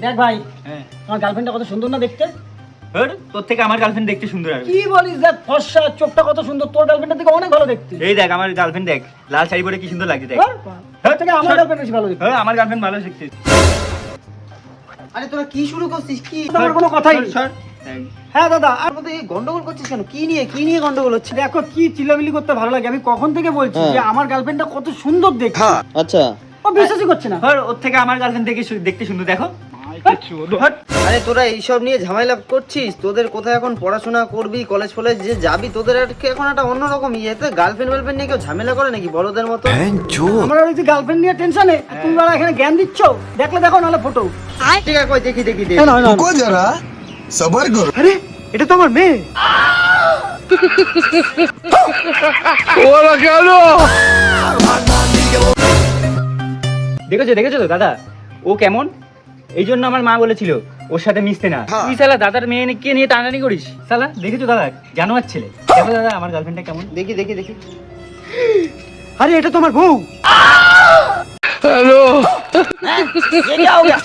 দেখ ভাই, হ্যাঁ আমার গার্লফ্রেন্ডটা কত সুন্দর না দেখতে। তোর থেকে আমার গার্লফ্রেন্ড দেখতে সুন্দর আর কি বলিস, দেখ ফর্সা, চোখটা কত সুন্দর, তোর গার্লফ্রেন্ডের থেকে অনেক ভালো দেখতে। এই দেখ আমার গার্লফ্রেন্ড দেখ, লাল শাড়ি পরে কি সুন্দর লাগছে দেখ। তোর থেকে আমার গার্লফ্রেন্ড বেশি ভালো দেখতে। আমার গার্লফ্রেন্ড ভালো দেখতে। আরে তোরা কি শুরু করছিস? কি তোমার কোনো কথাই নেই। হ্যাঁ দাদা, আর আমাদের এই গন্ডগোল করছিস কেন? কি নিয়ে গন্ডগোল হচ্ছে? দেখো কি চিল্লামিল্লি করতে ভালো লাগে। আমি কখন থেকে বলছি হ্যাঁ। যে আমার গার্লফ্রেন্ডটা কত সুন্দর দেখতে। আচ্ছা, ও বিশ্বাসই করছে না। ওর থেকে আমার গার্লফ্রেন্ড দেখতে সুন্দর দেখো। আরে তোরা এইসব নিয়ে ঝামেলা করছিস? তোদের কোথায় এখন পড়াশোনা করবি, কলেজ ফলেজ যে যাবি, তোদের এখন একটা অন্যরকম ইয়েতে গার্লফ্রেন্ড নিয়ে কেউ ঝামেলা করে নাকি বড়দের মতো? আমার ওই যে গার্লফ্রেন্ড নিয়ে টেনশনে, তুমি বাড়া এখানে জ্ঞান দিচ্ছ। দেখলে দেখো, নাহলে ফটো। ঠিক আছে, কই দেখি। रुको जरा सबर करो। আরে এটা তো আমার মেয়ে। দেখেছো তো দাদা ও কেমন? এই জন্য আমার মা বলেছিল ওর সাথে মিশতে না। তুই শালা দাদার মেয়েকে নিয়ে টানাটানি করিস শালা। দেখেছো দাদা, জানোয়ার ছেলে। দেখো দাদা আমার গার্লফ্রেন্ডটা কেমন। দেখি। আরে এটা তো আমার বউ। ये क्या हो गया?